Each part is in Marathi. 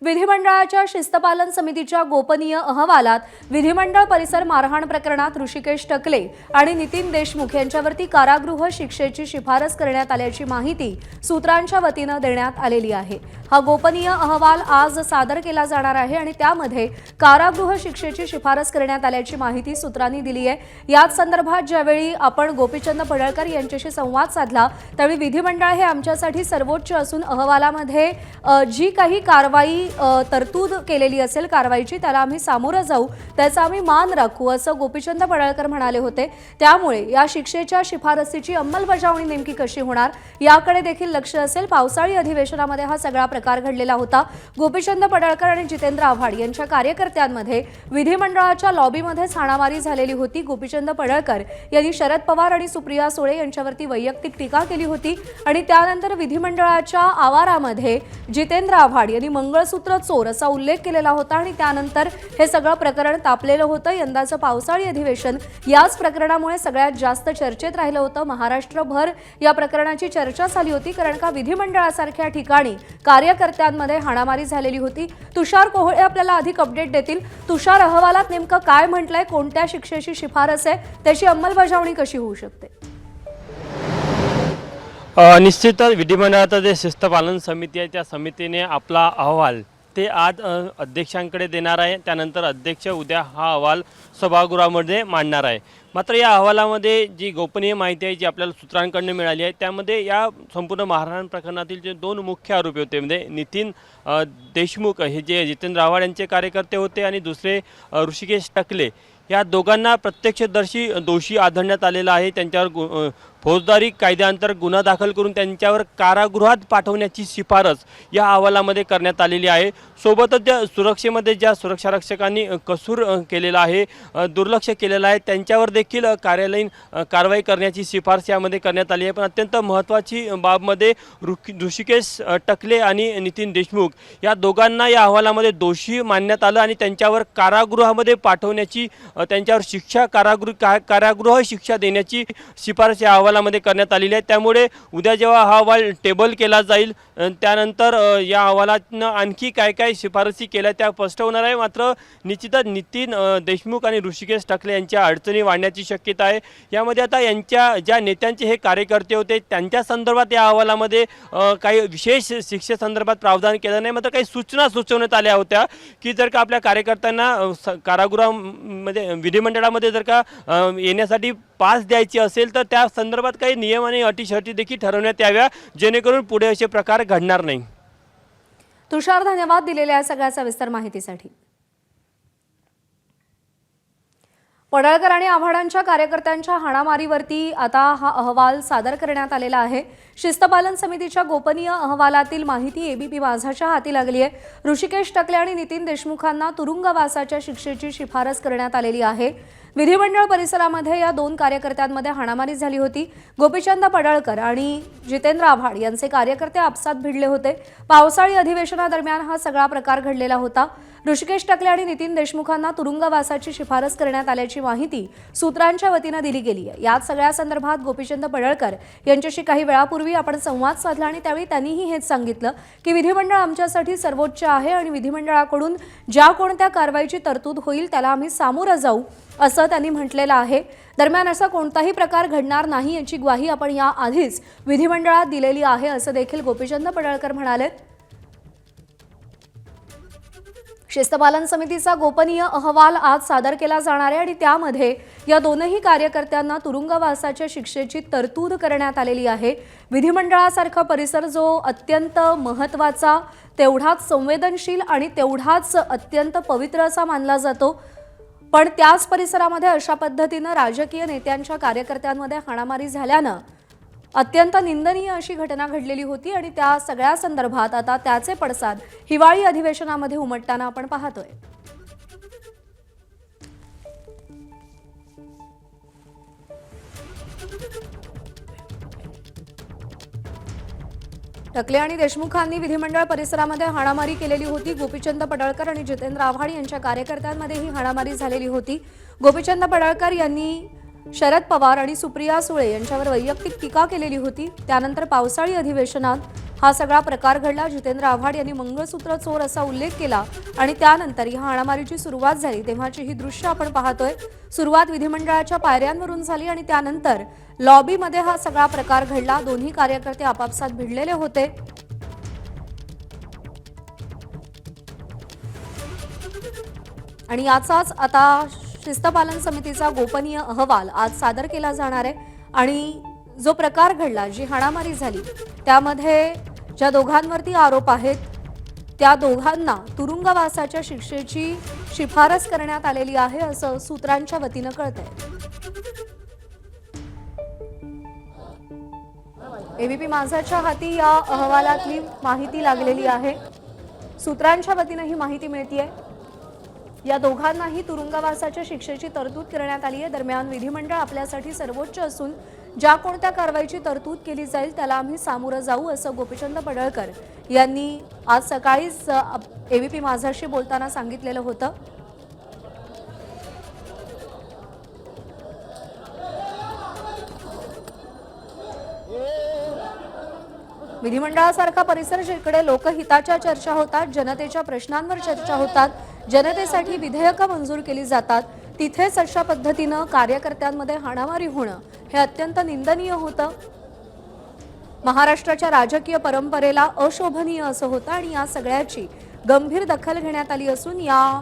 विधिमंडळाच्या शिस्तपालन समितीच्या गोपनीय अहवालात विधिमंडळ परिसर मारहाण प्रकरणात ऋषिकेश टकले आणि नितीन देशमुख यांच्यावरती कारागृह शिक्षेची शिफारस करण्यात आल्याची माहिती सूत्रांच्या वतीने देण्यात आलेली आहे। हा गोपनीय अहवाल आज सादर केला जाणार आहे आणि त्यामध्ये कारागृह शिक्षेची शिफारस करण्यात आल्याची माहिती सूत्रांनी दिली आहे। याच संदर्भात ज्यावेळी आपण गोपीचंद पडळकर यांच्याशी संवाद साधला त्यावेळी विधिमंडळ हे आमच्यासाठी सर्वोच्च असून अहवालामध्ये जी काही कारवाई तरतूद केलेली असेल कारवाईची त्याला आम्ही सामोरं जाऊ, त्याचा आम्ही मान राखू असं गोपीचंद पडळकर म्हणाले होते। त्यामुळे या शिक्षेच्या शिफारसीची अंमलबजावणी नेमकी कशी होणार याकडे देखील लक्ष असेल। पावसाळी अधिवेशनामध्ये हा सगळा प्रकार घडलेला होता। गोपीचंद पडळकर आणि जितेंद्र आव्हाड यांच्या कार्यकर्त्यांमध्ये विधिमंडळाच्या लॉबीमध्ये हाणामारी झालेली होती। गोपीचंद पडळकर यांनी शरद पवार आणि सुप्रिया सुळे यांच्यावरती वैयक्तिक टीका केली होती आणि त्यानंतर विधिमंडळाच्या आवारामध्ये जितेंद्र आव्हाड यांनी मंगळसूत्र चोर असा उल्लेख केलेला होता आणि त्यानंतर हे सगळं प्रकरण तापलेलं होतं। यंदाचं पावसाळी अधिवेशन याच प्रकरणामुळे सगळ्यात जास्त चर्चेत राहिलं होतं। महाराष्ट्रभर या प्रकरणाची चर्चा झाली होती कारण का विधिमंडळासारख्या ठिकाणी कार्यकर्त्यांमध्ये हाणामारी झालेली होती। तुषार कोहळे आपल्याला अधिक अपडेट देतील। तुषार, अहवालात नेमकं काय म्हटलंय, कोणत्या शिक्षेची शिफारस आहे, त्याची अंमलबजावणी कशी होऊ शकते? निश्चितच विधिमंडळाचं जे शिस्तपालन समिती आहे त्या समितीने आपला अहवाल ते आज अध्यक्षांकडे देणार आहे। त्यानंतर अध्यक्ष उद्या हा अहवाल सभागृहामध्ये मांडणार आहे। मात्र या अहवालामध्ये जी गोपनीय माहिती आहे जी आपल्याला सूत्रांकडून मिळाली आहे त्यामध्ये या संपूर्ण मारहाण प्रकरणातील जे दोन मुख्य आरोपी होते म्हणजे नितीन देशमुख हे जे जितेंद्र आव्हाड यांचे कार्यकर्ते होते आणि दुसरे ऋषिकेश टकले, या दोघांना प्रत्यक्षदर्शी दोषी आढळण्यात आलेला आहे। त्यांच्यावर फौजदारी कायद्याअंतर्गत गुन्हा दाखल करून त्यांच्यावर कारागृहात पाठवण्याची शिफारस या अहवालामध्ये करण्यात आलेली आहे। सोबतच ज्या सुरक्षेमध्ये ज्या सुरक्षारक्षकांनी कसूर केलेला आहे, दुर्लक्ष केलेलं आहे, त्यांच्यावर देखील कार्यालयीन कारवाई करण्याची शिफारस यामध्ये करण्यात आली आहे। पण अत्यंत महत्त्वाची बाबमध्ये ऋषिकेश टकले आणि नितीन देशमुख या दोघांना या अहवालामध्ये दोषी मानण्यात आलं आणि त्यांच्यावर कारागृहामध्ये पाठवण्याची त्यांच्यावर शिक्षा कारागृह शिक्षा देण्याची शिफारस या अहवालामध्ये करण्यात आलेली आहे। त्यामुळे उद्या जेव्हा हा अहवाल टेबल केला जाईल त्यानंतर या अहवालातनं आणखी काय काय शिफारसी केल्या त्या स्पष्ट होणार आहे। मात्र निश्चितच नितीन देशमुख आणि ऋषिकेश टकले यांच्या अडचणी वाढण्याची शक्यता आहे। यामध्ये आता यांच्या ज्या नेत्यांचे हे कार्यकर्ते होते त्यांच्या संदर्भात या अहवालामध्ये काही विशेष शिक्षेसंदर्भात प्रावधान केलं नाही। मात्र काही सूचना सुचवण्यात आल्या होत्या की जर का आपल्या कार्यकर्त्यांना कारागृहामध्ये विधिमंडळामध्ये जर का येण्यासाठी पास द्यायची असेल तर त्या संदर्भात काही नियम आणि अटी शर्ती देखील ठरवण्यात याव्या जेणेकरून पुढे असे प्रकार घडणार नाही। तुषार, धन्यवाद दिलेल्या सगळ्या सविस्तर माहितीसाठी। पडळकर आणि आव्हाडांच्या कार्यकर्त्यांच्या हाणामारीवरती आता हा अहवाल सादर करण्यात आलेला आहे। शिस्तपालन समितीच्या गोपनीय अहवालातील माहिती एबीपी माझाच्या हाती लागली आहे। ऋषिकेश टकले आणि नितीन देशमुखांना तुरुंगवासाच्या शिक्षेची शिफारस करण्यात आलेली आहे। विधिमंडळ परिसरामध्ये या दोन कार्यकर्त्यांमध्ये हाणामारी झाली होती। गोपीचंद पडळकर आणि जितेंद्र आव्हाड यांचे कार्यकर्ते आपसात भिडले होते। पावसाळी अधिवेशनादरम्यान हा सगळा प्रकार घडलेला होता। ऋषिकेश टकले आणि नितीन देशमुखांना तुरुंगवासाची शिफारस करण्यात आल्याची माहिती सूत्रांच्या वतीने दिली गेली आहे। यात सगळ्या संदर्भात गोपीचंद पडळकर यांच्याशी काही वेळापूर्वी आपण संवाद साधला आणि त्यावेळी त्यांनीही हेच सांगितलं की विधिमंडळ आमच्यासाठी सर्वोच्च आहे आणि विधिमंडळाकडून ज्या कोणत्या कारवाईची तरतूद होईल त्याला आम्ही सामोरं जाऊ असं त्यांनी म्हटलेलं आहे। दरम्यान असा कोणताही प्रकार घडणार नाही याची ग्वाही आपण या आधीच विधिमंडळात दिलेली आहे असं देखील गोपीचंद पडळकर म्हणाले। शिस्तपालन समितीचा गोपनीय अहवाल आज सादर केला जाणार आहे आणि त्यामध्ये या दोनही कार्यकर्त्यांना तुरुंगवासाच्या शिक्षेची तरतूद करण्यात आलेली आहे। विधिमंडळासारखा परिसर जो अत्यंत महत्त्वाचा, तेवढाच संवेदनशील आणि तेवढाच अत्यंत पवित्र असा मानला जातो, पण त्याच परिसरामध्ये अशा पद्धतीने राजकीय नेत्यांच्या कार्यकर्त्यांमध्ये हाणामारी झाल्यानं अत्यंत निंदनीय अशी घटना घडलेली होती आणि त्या सगळ्या संदर्भात आता त्याचे पडसाद हिवाळी अधिवेशनामध्ये उमटताना आपण पाहतोय। टकले आणि देशमुखांनी विधिमंडळ परिसरामध्ये हाणामारी केलेली होती। गोपीचंद पडळकर आणि जितेंद्र आव्हाड यांच्या कार्यकर्त्यांमध्ये ही हाणामारी झालेली होती। गोपीचंद पडळकर यांनी शरद पवार आणि सुप्रिया सुळे यांच्यावर वैयक्तिक टीका केलेली होती। त्यानंतर पावसाळी अधिवेशनात हा सगळा प्रकार घडला. जितेंद्र आव्हाड यांनी मंगळसूत्र चोर असा उल्लेख केला आणि त्यानंतर ही हाणामारीची सुरुवात झाली. तेव्हाची ही दृश्य आपण पाहतोय. सुरुवात विधिमंडळाच्या पायऱ्यांवरून झाली आणि त्यानंतर लॉबीमध्ये हा सगळा प्रकार घडला. दोन्ही कार्यकर्ते आपापसात भिडलेले होते. आणि याचाच आता शिस्तपालन समितीचा गोपनीय अहवाल आज सादर केला जाणार आहे. आणि जो प्रकार घडला, जी हाणामारी झाली, त्यामध्ये ज्या दोघांवरती आरोप आहेत त्या दोघांना तुरुंगवासाच्या शिक्षेची शिफारस करण्यात आलेली आहे असं सूत्रांच्या वतीनं कळतंय. एबीपी माझाच्या हाती या अहवालातली माहिती लागलेली आहे. सूत्रांच्या वतीनं ही माहिती मिळतीये. या दोघांनाही तुरुंगवासाच्या शिक्षेची तरतूद करण्यात आली आहे. दरम्यान विधिमंडळ आपल्यासाठी सर्वोच्च असून ज्या कोणत्या कारवाईची तरतूद केली जाईल त्याला आम्ही सामोरं जाऊ असं गोपीचंद पडळकर यांनी आज सकाळीच एबीपी माझाशी बोलताना सांगितलेलं होतं. विधिमंडळासारखा परिसर जिकडे लोकहिताच्या चर्चा होतात, जनतेच्या प्रश्नांवर चर्चा होतात, जनतेसाठी विधेयकं मंजूर केली जातात, तिथेच अशा पद्धतीनं कार्यकर्त्यांमध्ये हाणामारी होणं हे अत्यंत निंदनीय होतं. महाराष्ट्राच्या राजकीय परंपरेला अशोभनीय असं होतं आणि या सगळ्याची गंभीर दखल घेण्यात आली असून या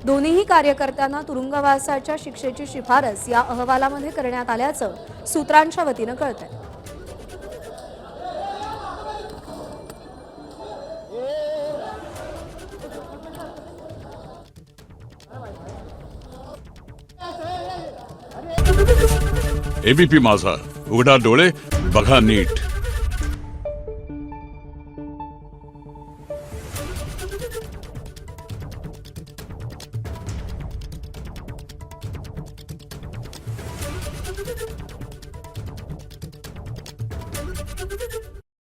दोन्हीही कार्यकर्त्यांना तुरुंगवासाच्या शिक्षेची शिफारस या अहवालामध्ये करण्यात आल्याचं सूत्रांच्या वतीनं कळतंय. एबीपी माझा, उघडा डोळे बघा नीट.